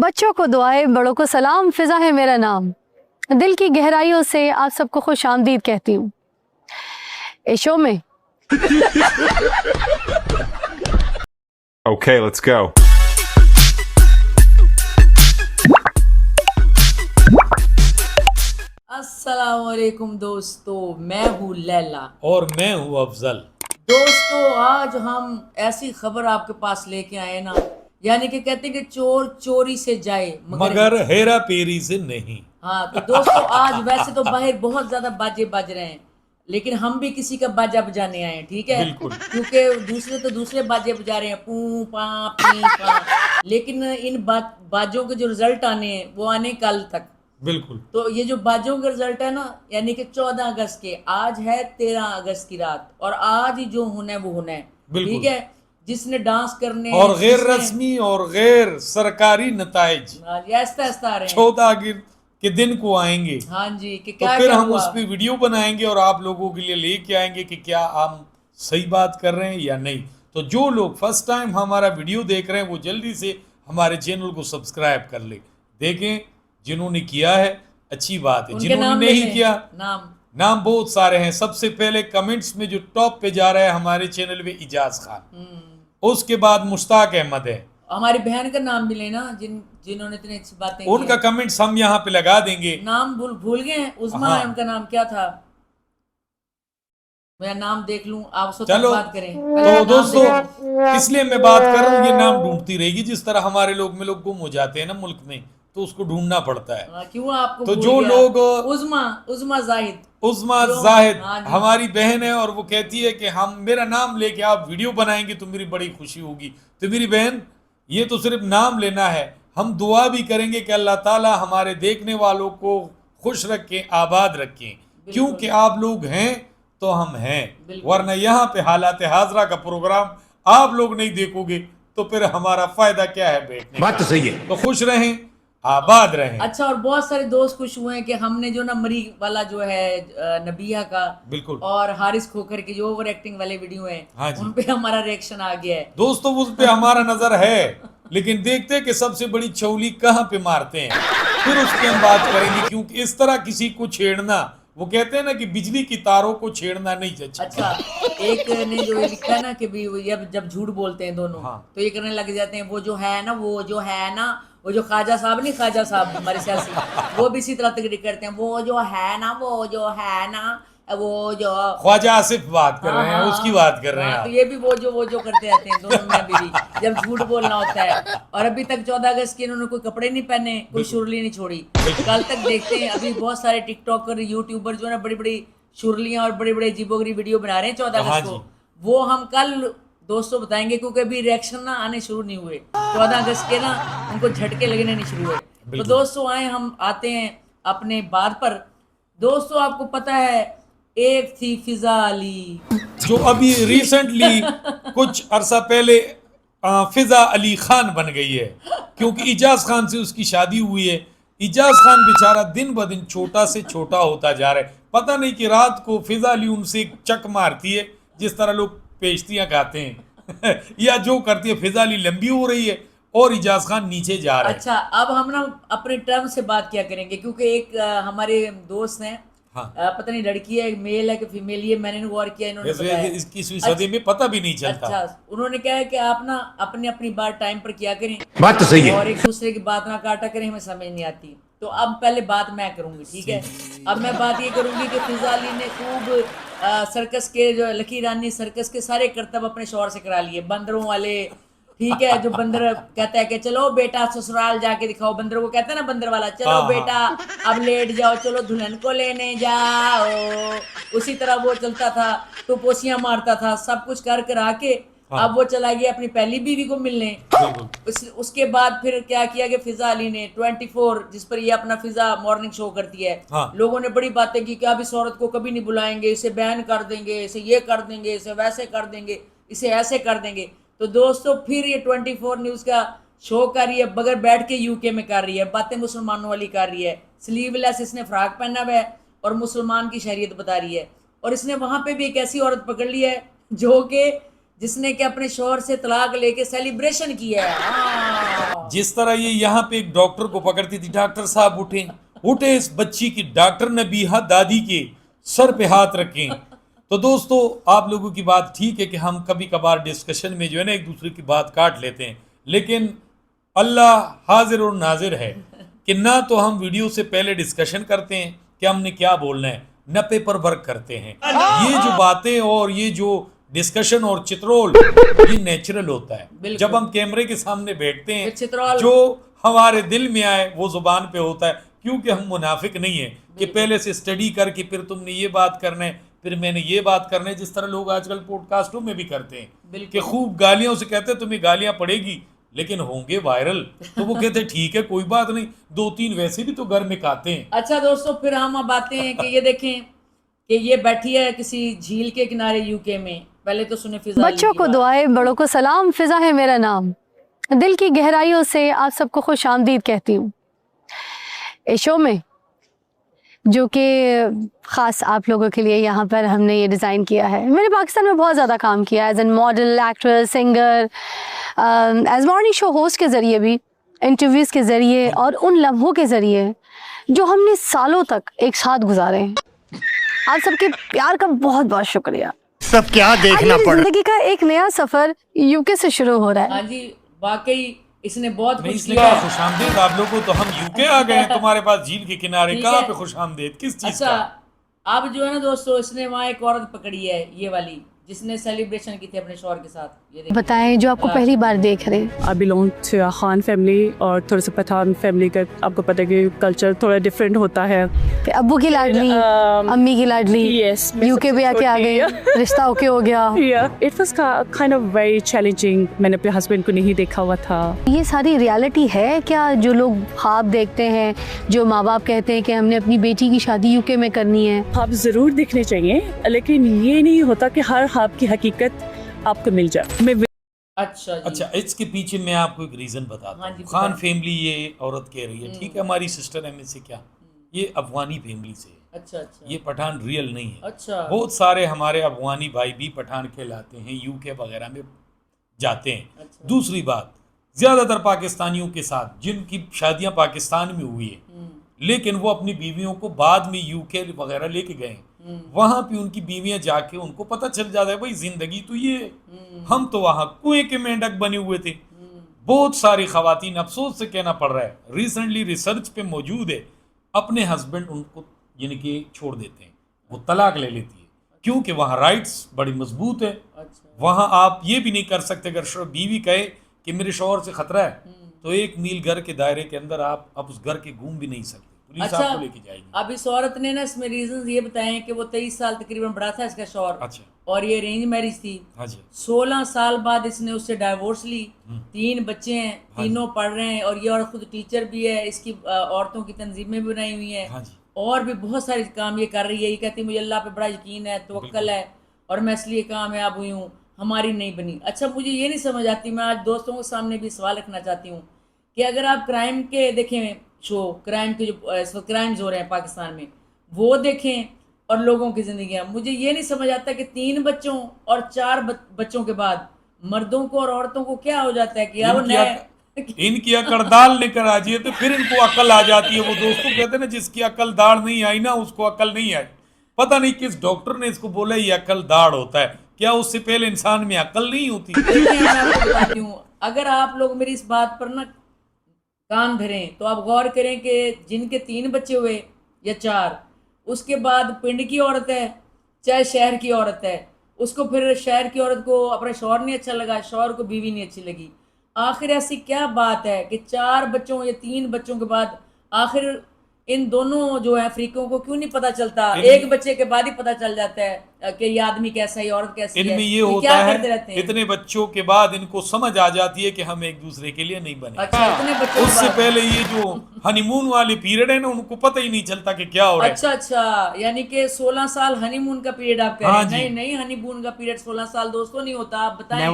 بچوں کو دعائیں، بڑوں کو سلام، فضا ہے میرا نام. دل کی گہرائیوں سے آپ سب کو خوش آمدید کہتی ہوں اس شو میں. Okay, let's go. السلام علیکم دوستو، میں ہوں لیلا اور میں ہوں افضل. دوستو آج ہم ایسی خبر آپ کے پاس لے کے آئے نا، یعنی کہ کہتے ہیں کہ چور چوری سے جائے مگر ہیرا پیری سے نہیں. ہاں تو دوستو آج ویسے تو باہر بہت زیادہ باجے بج رہے ہیں، لیکن ہم بھی کسی کا باجا بجانے آئے ہیں، ٹھیک ہے؟ بالکل. کیونکہ دوسرے باجے بجا رہے ہیں، پوں پاں پیں پاں، لیکن ان باجوں کے جو رزلٹ آنے ہیں وہ آنے کل تک. بالکل. تو یہ جو باجوں کا رزلٹ ہے نا، یعنی کہ 14 اگست کے، آج ہے 13 اگست کی رات، اور آج ہی جو ہونا ہے وہ ہونا ہے. ٹھیک ہے؟ جس نے ڈانس کرنے اور غیر رسمی اور غیر سرکاری نتائج ایستا ایستا آ رہے ہیں 14 کے دن کو آئیں گے. ہاں جی، کہ تو کیا پھر کیا ہم ہوا. اس پہ ویڈیو بنائیں گے اور آپ لوگوں کے لیے لے کے آئیں گے کہ کیا ہم صحیح بات کر رہے ہیں یا نہیں. تو جو لوگ فرسٹ ٹائم ہمارا ویڈیو دیکھ رہے ہیں وہ جلدی سے ہمارے چینل کو سبسکرائب کر لیں. دیکھیں جنہوں نے کیا ہے اچھی بات ہے، ان کے جنہوں نام نے لے نہیں لیں. کیا نام بہت سارے ہیں. سب سے پہلے کمنٹس میں جو ٹاپ پہ جا رہا ہے ہمارے چینل پہ اجاز خان، اس کے بعد مشتاق احمد ہے. ہماری بہن کا نام بھی لینا جنہوں نے اتنی اچھی باتیں ان کا کمنٹس ہم یہاں پہ لگا دیں گے. نام بھول گئے ہیں. عظما ہے ان کا نام، کیا تھا؟ میں نام دیکھ لوں، آپ سو تک بات کریں. تو دوستو اس لیے میں بات کر رہا ہوں، یہ نام ڈھونڈتی رہے گی. جس طرح ہمارے لوگ گم ہو جاتے ہیں نا ملک میں، تو اس کو ڈھونڈنا پڑتا ہے. کیوں آپ کو تو جو لوگ عظما زاہد ہماری بہن ہے اور وہ کہتی ہے کہ میرا نام لے کے آپ ویڈیو بنائیں گے تو میری بڑی خوشی ہوگی. تو میری بہن یہ تو صرف نام لینا ہے، ہم دعا بھی کریں گے کہ اللہ تعالی ہمارے دیکھنے والوں کو خوش رکھیں، آباد رکھیں. کیونکہ آپ لوگ ہیں تو ہم ہیں، ورنہ یہاں پہ حالات حاضرہ کا پروگرام آپ لوگ نہیں دیکھو گے تو پھر ہمارا فائدہ کیا ہے بیٹھنے. بات تو صحیح ہے. تو خوش رہیں، آباد رہیں. اچھا، اور بہت سارے دوست خوش ہوئے ہیں کہ ہم نے جو نا مری والا جو ہے نبیہ کا بالکل اور حارث کھوکھر کی جو اوور ایکٹنگ والے ویڈیو ہیں ان پہ ہمارا ریئیکشن آ گیا ہے. دوستو اس پہ ہمارا نظر ہے، لیکن دیکھتے کہ سب سے بڑی چولی کہاں پہ مارتے ہیں، پھر اس کی ہم بات کریں گے. کیونکہ اس طرح کسی کو چھیڑنا، وہ کہتے ہیں نا کہ بجلی کی تاروں کو چھیڑنا نہیں چاہیے. اچھا، ایک نے جو لکھا ہے نا کہ جب جھوٹ بولتے ہیں دونوں تو یہ کرنے لگ جاتے ہیں، وہ جو ہے نا وہ جو خواجہ صاحب نہیں، خواجہ صاحب ہمارے سیاسی، وہ بھی اسی طرح تقریر کرتے ہیں، وہ جو ہے نا وہ جو خواجہ آصف بات کر رہے ہیں، اس کی بات کر رہے ہیں. تو یہ بھی وہ جو کرتے رہتے ہیں دونوں میاں بیوی جب جھوٹ بولنا ہوتا ہے. اور ابھی تک 14 اگست کی انہوں نے کوئی کپڑے نہیں پہنے، کوئی شرلی نہیں چھوڑی. کل تک دیکھتے ہیں. ابھی بہت سارے ٹک ٹاکر، یوٹیوبر جو ہے نا بڑی بڑی شرلیاں اور بڑے بڑے عجیب و غریب ویڈیو بنا رہے ہیں 14 اگست کو. وہ ہم کل دوستوں بتائیں گے، کیونکہ ابھی ریئیکشن نہ آنے شروع نہیں ہوئے. 14 اگست کے نا ان کو جھٹکے لگنے نہیں شروع ہوئے. تو دوستوں آئے ہم آتے ہیں اپنے بات پر. دوستوں آپ کو پتہ ہے ایک تھی فضا علی جو ابھی ریسنٹلی کچھ عرصہ پہلے فضا علی خان بن گئی ہے، کیونکہ اجاز خان سے اس کی شادی ہوئی ہے. اجاز خان بیچارہ دن بہ دن چھوٹا سے چھوٹا ہوتا جا رہا ہے. پتہ نہیں کہ رات کو فضا علی ان سے چک مارتی ہے جس طرح لوگ پیشتیاں کھاتے ہیں یا جو کرتی ہے. فضا علی لمبی ہو رہی ہے اور اجاز خان نیچے جا رہا ہے. اچھا، اب ہم نا اپنے ٹرم سے بات کیا کریں گے، کیونکہ ایک ہمارے دوست ہیں، پتہ نہیں لڑکی ہے میل ہے کہ فیمیل، یہ میں نے غور کیا، انہوں نے بتایا 21ویں صدی میں پتہ بھی نہیں چلتا. اچھا، انہوں نے کہا ہے کہ آپ نا اپنی بات ٹائم پر کیا کریں، بات تو صحیح ہے، اور ایک دوسرے کی بات نہ کاٹا کریں، ہمیں سمجھ نہیں آتی. تو اب پہلے بات میں کروں گی، ٹھیک ہے؟ اب میں بات یہ کروں گی کہ فضا علی نے خوب سرکس کے جو لکی رانی سرکس کے سارے کرتب اپنے شوہر سے کرا لیے، بندروں والے. ٹھیک ہے، جو بندر کہتا ہے کہ چلو بیٹا سسرال جا کے دکھاؤ، بندر کو کہتا ہے نا بندر والا، چلو بیٹا اب لیٹ جاؤ، چلو دلہن کو لینے جاؤ. اسی طرح وہ چلتا تھا، تو پوسیاں مارتا تھا، سب کچھ کر آ کے اب وہ چلا گیا اپنی پہلی بیوی کو ملنے. اس کے بعد پھر کیا کیا کہ فضا علی نے 24 جس پر یہ اپنا فضا مارننگ شو کرتی ہے، لوگوں نے بڑی باتیں کی کہ اب اس عورت کو کبھی نہیں بلائیں گے، اسے بین کر دیں گے، اسے یہ کر دیں گے، اسے ویسے کر دیں گے، اسے ایسے کر دیں گے. تو دوستو پھر یہ 24 نیوز کا شو کر رہی ہے، بغیر بیٹھ کے یو کے میں کر رہی ہے، باتیں مسلمانوں والی کر رہی ہے. سلیو لیس اس نے فراک پہنا ہوا ہے اور مسلمان کی شریعت بتا رہی ہے. اور اس نے وہاں پہ بھی ایک ایسی عورت پکڑ لی ہے جو کہ جس نے کہ اپنے شوہر سے طلاق لے کے سیلیبریشن کیا ہے. जिस तरह ये यहाँ पे एक डॉक्टर को पकड़ती थी, डॉक्टर साहब उठे उठे, इस बच्ची की डॉक्टर ने भी दादी के सर पे हाथ रखे। तो दोस्तों आप लोगों की बात ठीक है कि हम कभी कभार डिस्कशन में जो है ना एक दूसरे की बात काट लेते हैं, लेकिन अल्लाह हाजिर और नाजिर है कि ना तो हम वीडियो से पहले डिस्कशन करते हैं कि हमने क्या बोलना है, न पेपर वर्क करते हैं। ये जो बातें और ये जो डिस्कशन और चित्रोल ये नेचुरल होता है। जब हम कैमरे के सामने बैठते हैं जो हमारे दिल में आए वो जुबान पे होता है, क्योंकि हम मुनाफिक नहीं है कि पहले से स्टडी करके फिर तुमने ये बात करना है, फिर मैंने ये बात करना है, जिस तरह लोग आजकल पॉडकास्टों में भी करते हैं कि खूब गालियां से कहते हैं तुम्हें गालियां पड़ेगी लेकिन होंगे वायरल, तो वो कहते हैं ठीक है कोई बात नहीं, 2-3 वैसे भी तो घर में खाते हैं। अच्छा दोस्तों, फिर हम अब आते हैं कि ये देखें कि ये बैठी है किसी झील के किनारे यूके में। पहले तो सुने फिजा बच्चों को दुआएं, बड़ों को सलाम, फिजा है मेरा नाम। दिल की गहराइयों से आप सबको खुश आमदीद कहती हूँ इस शो में, जो कि ख़ास आप लोगों के लिए यहाँ पर हमने ये डिज़ाइन किया है। मैंने पाकिस्तान में बहुत ज़्यादा काम किया as a model, actress, singer, as morning show host के ज़रिए भी, इंटरव्यूज़ के ज़रिए और उन लम्हों के ज़रिए जो हमने सालों तक एक साथ गुजारे हैं। आप सबके प्यार का बहुत बहुत शुक्रिया। सब क्या देखना पड़ा। जिंदगी का एक नया सफ़र यूके से शुरू हो रहा है। हाँ जी, वाकई इसने बहुत कुछ इसने किया। कहा खुश आमदीद आप लोगों, तो हम यूके आ गए हैं तुम्हारे पास झील के किनारे, कहाँ पे खुश आमदीद, किस चीज अच्छा, का? अब जो है ना दोस्तों, इसने वहाँ एक औरत पकड़ी है, ये वाली जिसने सेलिब्रेशन की थी अपने शौहर के साथ। ये देखिए। बताएं जो आपको पहली बार देख रहे हैं। I belong to a Khan family और थोड़ा सा पठान फैमिली का आपको पता है कि कल्चर थोड़ा डिफरेंट होता है। फिर अब्बू की लाडली, अम्मी की लाडली, Yes, यूके भी आके आ गई, रिश्ता ओके हो गया। It was kind of very challenging. मैंने अपने हस्बैंड को नहीं देखा हुआ था। ये सारी रियलिटी है क्या जो लोग ख्वाब देखते हैं, जो माँ बाप कहते हैं कि हमने अपनी बेटी की शादी यूके में करनी है? ख्वाब ज़रूर दिखने चाहिए, लेकिन ये नहीं होता कि हर ख्वाब की हकीकत आपको मिल जाए। मैं अच्छा जी। अच्छा, इसके पीछे मैं आपको एक रीजन बताता हाँ हूँ। जी, खान बताएं। फैमिली ये औरत कह रही है, ठीक है हमारी सिस्टर है, में से क्या, ये अफगानी फैमिली से है, अच्छा अच्छा ये पठान रियल नहीं है। अच्छा बहुत सारे हमारे अफगानी भाई भी पठान कहलाते हैं, यूके वगैरह में जाते हैं। अच्छा। दूसरी बात, ज्यादातर पाकिस्तानियों के साथ जिनकी शादियां पाकिस्तान में हुई है लेकिन वो अपनी बीवियों को बाद में यूके वगैरह लेके गए, वहां पे उनकी बीवियां जाके उनको पता चल जाता है भाई जिंदगी तो ये है, हम तो वहां कुएं के मेंढक बने हुए थे। बहुत सारी खवातीन, अफसोस से कहना पड़ रहा है, रिसेंटली रिसर्च पे मौजूद है, अपने हस्बैंड उनको यानी कि छोड़ देते हैं, वो तलाक ले लेती है, क्योंकि वहाँ राइट्स बड़ी मजबूत है। अच्छा वहाँ आप ये भी नहीं कर सकते, अगर बीवी कहे कि मेरे शौहर से खतरा है तो 1 मील घर के दायरे के अंदर आप उस घर के घूम भी नहीं सकते, पुलिस अच्छा, आपको लेके जाएगी। अब इस औरत ने ना इसमें रीजंस ये बताए हैं कि वो 23 साल तकरीबन बड़ा था इसका शौहर, अच्छा, और ये अरेंज मैरिज थी। हाँ जी, 16 साल बाद इसने उससे डाइवोर्स ली, 3 बच्चे हैं, तीनों पढ़ रहे हैं, और ये औरत खुद टीचर भी है, इसकी औरतों की तंजीमें भी बनाई हुई हैं, हाँ जी, और भी बहुत सारे काम ये कर रही है। ये कहती है मुझे अल्लाह पे बड़ा यकीन है, तवक्कल है, और मैं इसलिए कामयाब हुई हूँ, हमारी नहीं बनी। अच्छा, मुझे ये नहीं समझ आती, मैं आज दोस्तों के सामने भी सवाल रखना चाहती हूँ कि अगर आप क्राइम के देखें शो, क्राइम के जो इस वक्त क्राइम्स हो रहे हैं पाकिस्तान में, वो देखें और लोगों की जिंदगियां, मुझे ये नहीं समझ आता कि 3 बच्चों और 4 बच्चों के बाद मर्दों को और औरतों को क्या हो जाता है कि यार वो इनकी अकल दाल लेकर आ जाइए तो फिर इनको अकल आ जाती है। वो दोस्तों कहते हैं ना, जिसकी अकल दाढ़ नहीं आई ना उसको अकल नहीं आई। पता नहीं किस डॉक्टर ने इसको बोला ये अकल दाढ़ होता है, क्या उससे पहले इंसान में अकल नहीं होती? मैं आपको बताती हूँ, अगर आप लोग मेरी इस बात पर ना कान धरें तो आप गौर करें कि जिनके 3 बच्चे हुए या 4, उसके बाद पिंड की औरत है चाहे शहर की औरत है, उसको फिर शहर की औरत को अपना शौहर नहीं अच्छा लगा, शौहर को बीवी नहीं अच्छी लगी। आखिर ऐसी क्या बात है कि 4 बच्चों या 3 बच्चों के बाद आखिर इन दोनों जो है अफ्रीकों को क्यों नहीं पता चलता? एक बच्चे के बाद ही पता चल जाता है कि ये आदमी कैसा है, औरत कैसी है। इनमें ये होता है इतने बच्चों के बाद इनको समझ आ जाती है कि हम एक दूसरे के लिए नहीं बने। अच्छा, इतने बच्चों उससे पहले ये जो हनीमून वाले पीरियड है ना, उनको पता ही नहीं चलता कि क्या हो रहा है। अच्छा अच्छा, यानी कि 16 साल हनीमून का पीरियड आप कह रहे हैं? नहीं नहीं, हनीमून का पीरियड 16 साल दोस्तों नहीं होता। आप बताएं,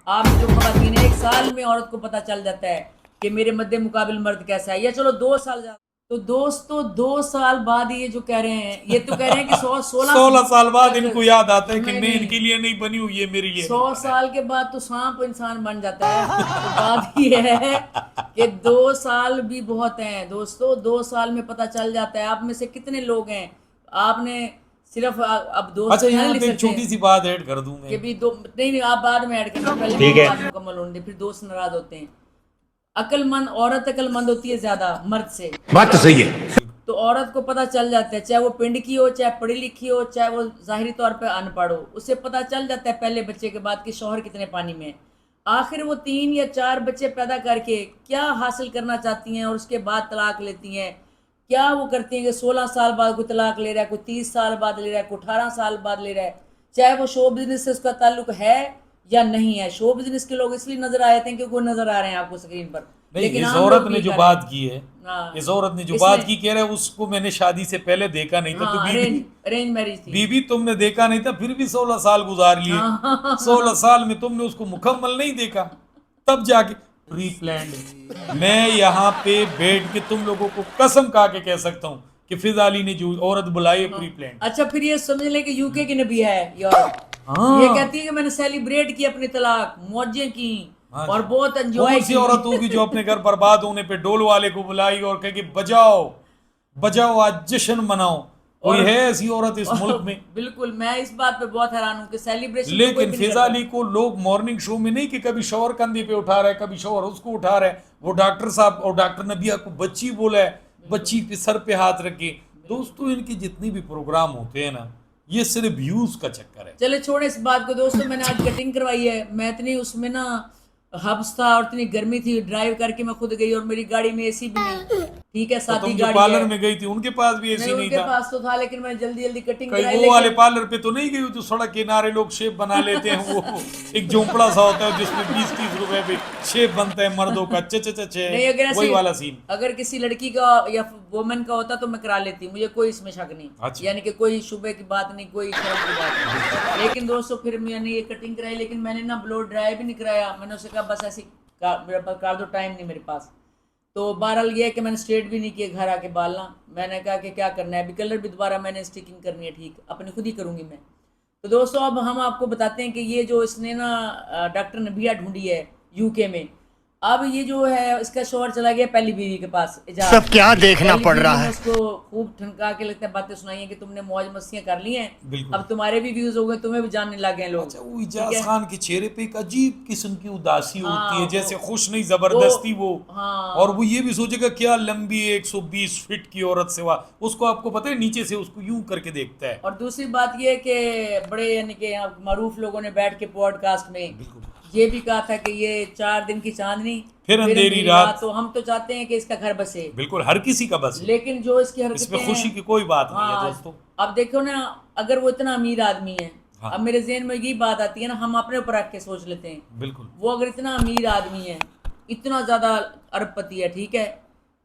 आप जो खवातीन 1 साल में औरत को पता चल जाता है कि मेरे मद्दे मुकाबिल मर्द कैसा है, या चलो 2 साल تو دوستو 2 سال بعد یہ جو کہہ رہے ہیں، یہ تو کہہ رہے ہیں کہ 16 سال بعد ان کو یاد آتا ہے کہ نہیں، میں ان نہیں۔ کے لیے نہیں بنی ہوں، یہ میرے لیے 100 سال کے بعد تو سانپ انسان بن جاتا ہے۔ تو بات یہ ہے کہ 2 سال بھی بہت ہیں دوستو، 2 سال میں پتہ چل جاتا ہے آپ میں سے کتنے لوگ ہیں۔ آپ نے صرف اب دوست اچھا یہاں لکھ پہ ایک سکتے چھوٹی ہیں سی بات ایڈ کر دوں میں کہ بھی نہیں آپ بعد میں ایڈ کرنا، پہلے بات مکمل ہونے دیں، پھر دوست ناراض ہوتے ہیں۔ عقل مند عورت عقل مند ہوتی ہے زیادہ مرد سے، بات تو صحیح ہے۔ تو عورت کو پتہ چل جاتا ہے، چاہے وہ پنڈ کی ہو، چاہے پڑھی لکھی ہو، چاہے وہ ظاہری طور پہ ان پڑھ ہو، اسے پتہ چل جاتا ہے پہلے بچے کے بعد کہ شوہر کتنے پانی میں ہے۔ آخر وہ 3 یا 4 بچے پیدا کر کے کیا حاصل کرنا چاہتی ہیں اور اس کے بعد طلاق لیتی ہیں، کیا وہ کرتی ہیں کہ 16 سال بعد کوئی طلاق لے رہا ہے، کوئی 30 سال بعد لے رہا ہے، کوئی 18 سال بعد لے رہا ہے، چاہے وہ شو بزنس سے اس کا تعلق ہے یا نہیں ہے۔ شو بزنس کے لوگ اس لیے نظر آئے تھے کہ وہ نظر آ رہے ہیں آپ کو اسکرین پر، نہیں، اس عام عورت لوگ نے یہ جو کر بات رہے ہیں۔ کی ہے، ہاں، اس عورت نے جو اس بات نے- کی کہہ رہے ہیں اس کو میں نے شادی سے پہلے دیکھا نہیں تھا، تو ہاں، ارینج میرج تھی۔ بی بی تم نے دیکھا نہیں تھا پھر بھی 16 سال گزار لیے، 16 سال میں تم نے اس کو مکمل نہیں دیکھا، تب جا کے پری پلانڈ۔ میں یہاں پہ بیٹھ کے تم لوگوں کو قسم کھا کے کہہ سکتا ہوں کہ فضا علی نے جو عورت بلائی ہے پری پلانڈ۔ اچھا پھر یہ سمجھ لیں کہ یو کے کی نبی ہے یہ عورت، یہ کہتی ہے کہ میں نے سیلیبریٹ کی اپنی طلاق، موجیں کی اور بہت انجوائے کون سی کی۔ عورت ہوگی جو اپنے گھر برباد ہونے پہ ڈول والے کو بلائی اور کہے کہ بجاؤ بجاؤ آج جشن مناؤ؟ کوئی ہے ایسی عورت اس ملک میں؟ بالکل، میں اس بات پہ بہت حیران ہوں کہ سیلیبریشن لیکن فضا علی کو لوگ مارننگ شو میں نہیں کہ کبھی شوہر کندھے پہ اٹھا رہا ہے، کبھی شوہر اس کو اٹھا رہا ہے، وہ ڈاکٹر صاحب اور ڈاکٹر نبیہ کو بچی بولا ہے، بچی پہ سر پہ ہاتھ رکھے۔ دوستو ان کی جتنی بھی پروگرام ہوتے ہیں نا، یہ صرف ویوز کا چکر ہے۔ چلے چھوڑیں اس بات کو دوستو، میں نے آج کٹنگ کروائی ہے، میں اتنی اس میں نا ہبس تھا اور اتنی گرمی تھی، ڈرائیو کر کے میں خود گئی اور میری گاڑی میں اے سی بھی نہیں، ٹھیک ہے، تو ساتھی تم جو گاڑی پارلر ہے، میں گئی تھی ان کے پاس بھی ایسی ان نہیں کے تھا؟ پاس تو تھا لیکن میں نے جلدی جلدی کٹنگ کئی کرائی، وہ والے لیکن پارلر پہ تو نہیں گئی جو سڑک کنارے لوگ شیپ بنا لیتے ہیں، وہ ایک جھونپڑا سا ہوتا ہے جس میں 20-30 روپے پہ شیپ بنتا ہے مردوں کا، نہیں، اگر وہی والا سین۔ اگر کسی لڑکی کا یا وومن کا ہوتا تو میں کرا لیتی، مجھے کوئی اس میں شک نہیں، اچھا۔ یعنی کہ کوئی شبہ کی بات نہیں، کوئی شرم کی بات نہیں۔ لیکن دوستو پھر میں نے یہ کٹنگ کرائی، لیکن میں نے نا بلو ڈرائی بھی نہیں کرایا، میں نے اسے کہا بس ایسی میرے پاس کر دو، ٹائم نہیں میرے پاس۔ تو بہرحال یہ ہے کہ میں نے اسٹریٹ بھی نہیں کیے گھر آ کے بالنا، میں نے کہا کہ کیا کرنا ہے، ابھی کلر بھی دوبارہ میں نے اسٹیکنگ کرنی ہے، ٹھیک اپنی خود ہی کروں گی میں۔ تو دوستو اب ہم آپ کو بتاتے ہیں کہ یہ جو اس نے نا ڈاکٹر نبیہ ڈھونڈی ہے یو کے میں، اب یہ جو ہے اس کا شوہر چلا گیا پہلی بیوی کے پاس، سب کیا دیکھنا پڑ رہا ہے۔ اس کو خوب ٹھنکا کے لگتا ہے باتیں سنائی ہیں کہ تم نے موج مستیاں کر لی ہیں، بالکل۔ اب تمہارے بھی ویوز ہو گئے، تمہیں بھی جاننے لگ گئے لوگ۔ اچھا وہ اجاز خان کے چہرے پہ ایک عجیب قسم کی اداسی ہوتی ہے، جیسے خوش نہیں وہ زبردستی وہ، ہاں، اور وہ یہ بھی سوچے گا کیا لمبی 120 فٹ کی عورت سے اس کو آپ کو پتہ ہے نیچے سے اس کو یوں کر کے دیکھتا ہے۔ اور دوسری بات یہ کہ بڑے یعنی کہ معروف لوگوں نے بیٹھ کے پوڈ کاسٹ میں یہ بھی کہا تھا کہ یہ 4 دن کی چاندنی پھر اندھیری رات، تو ہم تو چاہتے ہیں کہ اس کا گھر بسے، بالکل ہر کسی کا بس ہے، لیکن جو اس کی اس حرکتیں میں خوشی کی کوئی بات نہیں ہے ہاں، دوستو۔ اب دیکھو نا اگر وہ اتنا امیر آدمی ہے، اب میرے ذہن میں یہ بات آتی ہے نا، ہم اپنے اوپر رکھ کے سوچ لیتے ہیں، بالکل وہ اگر اتنا امیر آدمی ہے، اتنا زیادہ ارب پتی ہے، ٹھیک ہے،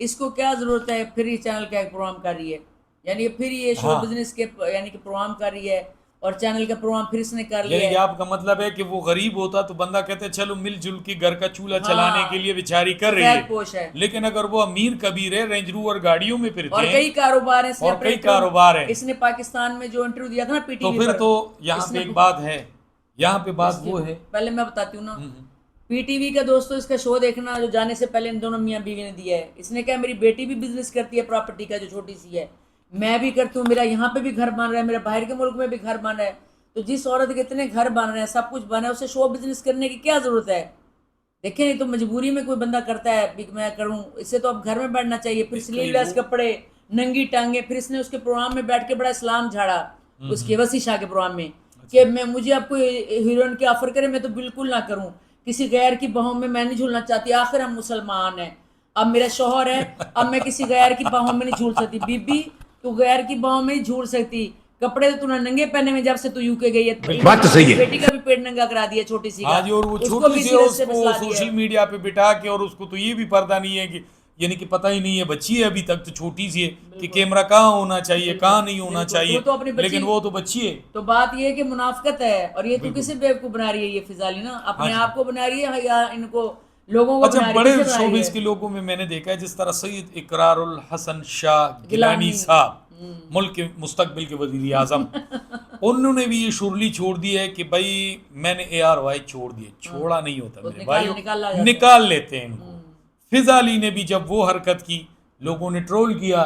اس کو کیا ضرورت ہے پھر یہ چینل کا ایک پروگرام کر رہی ہے، یعنی پھر یہ شو بزنس کے یعنی کہ پروگرام کر رہی ہے اور چینل کا پروگرام پھر اس نے کر لیا یعنی ہے۔ آپ کا مطلب ہے کہ وہ غریب ہوتا تو بندہ کہتے چلو مل جل کے گھر کا چولہا چلانے کے لیے بیچاری کر رہی خیر پوش ہے، لیکن اگر وہ امیر کبیر ہے، رینج روور گاڑیوں میں اور پھرتے ہیں کئی کاروبار ہیں، اور کئی کاروبار ہیں، اس نے پاکستان میں جو انٹرویو دیا تھا نا پی ٹی تو وی پھر پر، تو یہاں پہ ایک بات ہے، یہاں پہ بات وہ ہے، پہلے میں بتاتی ہوں نا، پی ٹی وی کا دوستو اس کا شو دیکھنا جو جانے سے پہلے ان دونوں میاں بیوی نے دیا ہے، اس نے کہا میری بیٹی بھی بزنس کرتی ہے پراپرٹی کا جو چھوٹی سی ہے، میں بھی کرتی ہوں، میرا یہاں پہ بھی گھر بن رہا ہے، میرا باہر کے ملک میں بھی گھر بن رہا ہے، تو جس عورت کے اتنے گھر بن رہے ہیں، سب کچھ بن رہا ہے، اسے شو بزنس کرنے کی کیا ضرورت ہے؟ دیکھیں یہ تو مجبوری میں کوئی بندہ کرتا ہے کہ میں کروں، اس سے تو اب گھر میں بیٹھنا چاہیے، پھر سلیو لیس کپڑے، ننگی ٹانگیں، پھر اس نے اس کے پروگرام میں بیٹھ کے بڑا اسلام جھاڑا، اس کے وسیع شاہ کے پروگرام میں کہ مجھے اب کوئی ہیروئن کی آفر کرے میں تو بالکل نہ کروں، کسی غیر کی باہوں میں نہیں جھولنا چاہتی، آخر ہم مسلمان ہیں، اب میرا شوہر ہے، اب میں کسی غیر کی باہوں میں نہیں جھول سکتی، بی بی تو غیر کی باہوں میں نہیں جھول سکتی، کپڑے تو تم نے ننگے پہنے میں جب سے تو یو کے گئی ہے، بات تو صحیح ہے، بیٹی کا بھی پیٹ ننگا کرا دیا چھوٹی سی کا، ہاں جی، اور وہ اس کو چھوٹی بھی سی سیرت اس سے کو پسلا دیا سوشل میڈیا پہ بٹھا کے، اور اس کو تو یہ بھی پردہ نہیں ہے کہ یعنی کہ پتہ ہی نہیں ہے بچی ہے ابھی تک تو چھوٹی سی ہے کہ کیمرہ کہاں ہونا چاہیے کہاں نہیں ہونا چاہیے، لیکن وہ تو بچی ہے۔ تو بات یہ ہے کہ منافقت ہے، اور یہ تو کسی بیوقوف بنا رہی ہے یہ فضا علی نا، اپنے آپ کو بنا رہی ہے یا ان کو लोगों को अच्छा, बना रही बड़े है, किसे बना रही शोबिस है? के लोगों में मैंने देखा है जिस तरह सैयद इकरारुल हसन शाह गिलानी साहब मुल्क के मुस्तकबिल के वजीर आजम उन्होंने भी ये शुरली छोड़ दी है कि भाई मैंने ARY छोड़ दिए। छोड़ा नहीं होता मेरे भाइयों, निकाल लेते हैं इनको। फिजा अली ने भी जब वो हरकत की, लोगों ने ट्रोल किया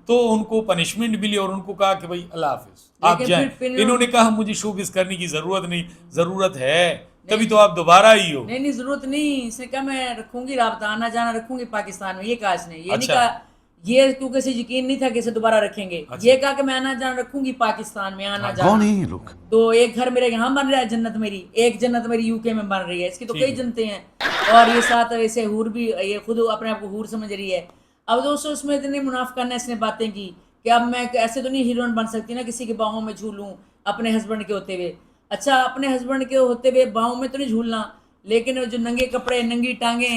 तो उनको पनिशमेंट मिली और उनको कहा कि भाई अल्लाह हाफिज, आप जाएं। इन्होंने कहा मुझे शोबिस करने की जरूरत नहीं। जरूरत है तभी तो आप दोबारा ही हो। नहीं जरूरत नहीं। इसने कहा मैं रखूंगी राब्ता, आना जाना रखूंगी पाकिस्तान में, ये कहा इसने। ये नहीं कहा, ये क्योंकि इसे यकीन नहीं था कि इसे दोबारा रखेंगे। ये कहा कि मैं आना जाना रखूंगी पाकिस्तान में, आना जाना। कौन है ये लोग? तो एक घर मेरे यहाँ बन रहा है, जन्नत मेरी, एक जन्नत मेरी यूके में बन रही है। इसकी तो कई जन्नतें हैं और ये साथ ऐसे हूर भी, ये खुद अपने आप को हूर समझ रही है। अब दोस्तों इसमें इतनी मुनाफिकाना इसने बातें की कि अब मैं ऐसे तो नहीं हीरोइन बन सकती ना, किसी के बाहों में झूलूं अपने हस्बैंड के होते हुए। अच्छा, अपने हस्बैंड के होते हुए बाहों में तो नहीं झूलना, लेकिन जो नंगे कपड़े, नंगी टांगे,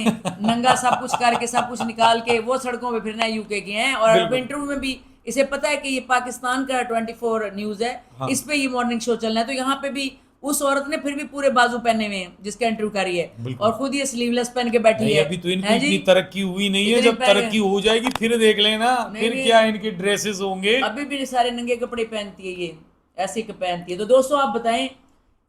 नंगा सब कुछ करके, सब कुछ निकाल के वो सड़कों पे फिरना यूके के हैं। और इंटरव्यू में भी इसे पता है कि ये पाकिस्तान का 24 न्यूज है, इस पे ये मॉर्निंग शो चलना है। तो यहाँ पे भी उस औरत ने फिर भी पूरे बाजू पहने हुए हैं जिसका इंटरव्यू करी है, और खुद ये स्लीवलेस पहन के बैठी है। अभी तो इनकी इतनी तरक्की हुई नहीं है, जब तरक्की हो जाएगी फिर देख लेना, फिर क्या इनके ड्रेसेस होंगे। अभी भी सारे नंगे कपड़े पहनती है ये, ऐसे पहनती है। तो दोस्तों आप बताएं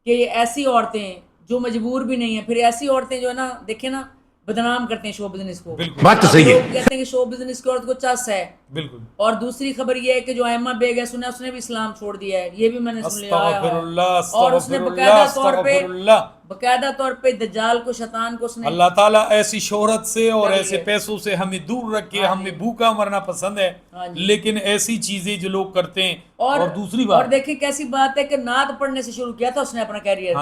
कि ऐसी औरतें जो मजबूर भी नहीं है, फिर ऐसी औरतें जो है ना, देखे ना, बदनाम करते हैं शो बिजनेस को। बात तो सही है। लोग कहते हैं कि शो बिजनेस की औरत को चस है। बिल्कुल। और दूसरी खबर ये है कि जो अम्मा बेग है, सुना उसने भी इस्लाम छोड़ दिया है, ये भी मैंने सुन लिया। और उसने बकायदा तौर पे दज्जाल को, शैतान को उसने, अल्लाह ताला ऐसी शोहरत से और ऐसे पैसों से हमें दूर रखे। हमें भूखा मरना पसंद है, लेकिन ऐसी चीजें जो लोग करते हैं। और दूसरी बात, और देखिए कैसी बात है कि नात पढ़ने से शुरू किया था उसने अपना कैरियर।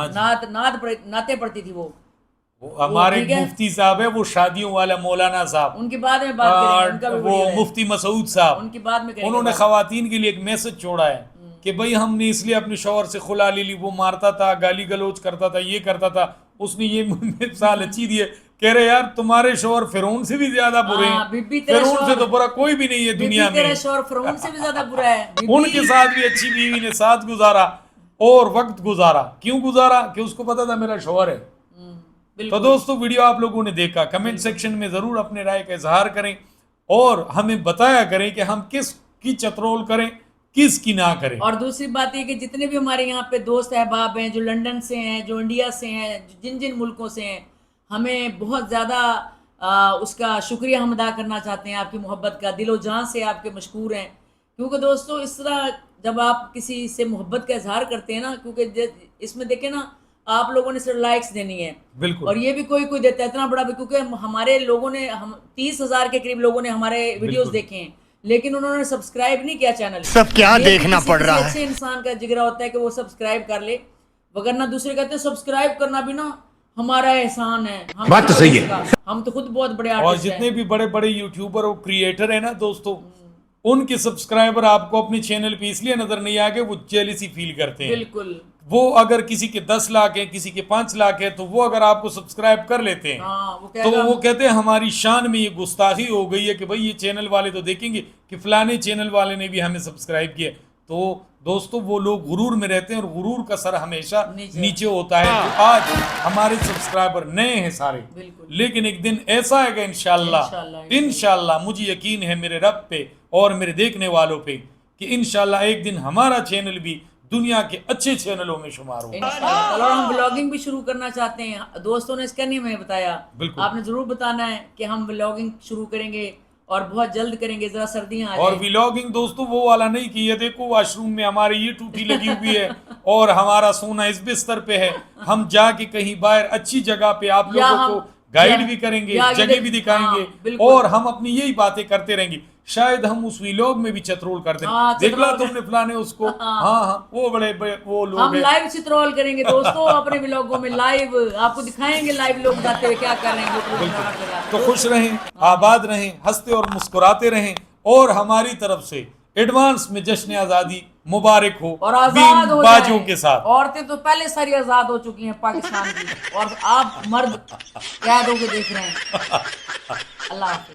नाते पढ़ती थी वो हमारे मुफ्ती साहब है, वो शादियों वाला मौलाना साहब, उनकी बाद में बात करेंगे, उनका भी वो मुफ्ती मसूद साहब, उनकी बाद में उन्होंने खवातीन के लिए एक मैसेज छोड़ा है कि भाई हमने इसलिए अपने शौहर से खुला ले ली, वो मारता था, गाली गलोच करता था, ये करता था। उसने ये मिसाल अच्छी दी है, कह रहे यार तुम्हारे शौहर फिरौन से भी ज्यादा बुरे हैं, फिरौन से तो बुरा कोई भी नहीं है दुनिया में, तेरा शौहर फिरौन से भी ज्यादा बुरा है। उनके साथ भी अच्छी बीवी ने साथ गुजारा और वक्त गुजारा। क्यों गुजारा? कि उसको पता था मेरा शौहर है। तो दोस्तों वीडियो आप लोगों ने देखा, कमेंट सेक्शन में जरूर अपने राय का इजहार करें और हमें बताया करें कि हम किस की चतरोल करें, किस की ना करें। और दूसरी बात ये कि जितने भी हमारे यहाँ पे दोस्त अहबाब हैं, जो लंदन से हैं, जो इंडिया से हैं, जिन जिन मुल्कों से हैं, हमें बहुत ज़्यादा उसका शुक्रिया हम अदा करना चाहते हैं, आपकी मोहब्बत का। दिलो जान से आपके मशकूर हैं। क्योंकि दोस्तों इस तरह जब आप किसी से मोहब्बत का इजहार करते हैं ना, क्योंकि इसमें देखें ना, आप लोगों ने सिर्फ लाइक्स देनी है, बिल्कुल, और ये भी कोई देता है इतना बड़ा, क्योंकि हमारे लोगों ने, हम 30,000 के करीब लोगों ने हमारे वीडियोस देखे हैं, लेकिन उन्होंने सब्सक्राइब नहीं किया चैनल। सब क्या देखना पड़ रहा है। अच्छे इंसान का जिगरा होता है कि वो सब्सक्राइब कर ले, वगरना दूसरे कहते हैं सब्सक्राइब करना भी ना हमारा एहसान है। बात तो सही है। हम तो खुद बहुत बड़े और आर्टिस्ट जितने भी बड़े बड़े यूट्यूबर और क्रिएटर है ना दोस्तों, उनके सब्सक्राइबर आपको अपने चैनल पे इसलिए नजर नहीं आएंगे, वो जेलसी फील करते हैं। बिल्कुल। वो अगर किसी के 10 लाख है, किसी के 5 लाख है, तो वो अगर आपको सब्सक्राइब कर लेते हैं, तो वो कहते हैं हमारी शान में ये गुस्ताखी हो गई है कि भाई ये चैनल वाले तो देखेंगे कि फलाने चैनल वाले ने भी हमें सब्सक्राइब किया। तो दोस्तों वो लोग गुरूर में रहते हैं और गुरूर का सर हमेशा नीचे होता है। तो आज हमारे सब्सक्राइबर नए हैं सारे, लेकिन एक दिन ऐसा आएगा इंशाल्लाह, मुझे यकीन है मेरे रब पे और मेरे देखने वालों पे, कि इंशाल्लाह एक दिन हमारा चैनल भी दुनिया के अच्छे चैनलों में शुमार होगा। और हम व्लॉगिंग भी शुरू करना चाहते हैं। दोस्तों ने इसका नहीं हमें बताया, आपने जरूर बताना है कि हम व्लॉगिंग शुरू करेंगे और बहुत जल्द करेंगे, जरा सर्दियां आ जाए। और व्लॉगिंग दोस्तों वो वाला नहीं कि ये देखो वॉशरूम में हमारी ये टूटी लगी हुई है और हमारा सोना इस बिस्तर पे है। हम जाके कहीं बाहर अच्छी जगह पे आप लोगों को गाइड भी करेंगे, जगह भी दिखाएंगे और हम अपनी यही बातें करते रहेंगे। शायद हम उस व्लॉग में भी चतरोल कर दें। देख ला तुमने फलाने उसको, हाँ वो बड़े वो लोग हम लाइव चित्रोल करेंगे दोस्तों अपने व्लॉगों में, लाइव आपको दिखाएंगे, लाइव लोग जाते हुए क्या कर रहे हैं। तो खुश रहें, आबाद रहें, हंसते और मुस्कुराते रहें और हमारी तरफ से एडवांस में जश्न आजादी मुबारक हो और आजाद हो बाजों के साथ। औरतें तो पहले सारी आजाद हो चुकी हैं पाकिस्तान की, और आप मर्द कैद होके देख रहे हैं। अल्लाह हाफिज़।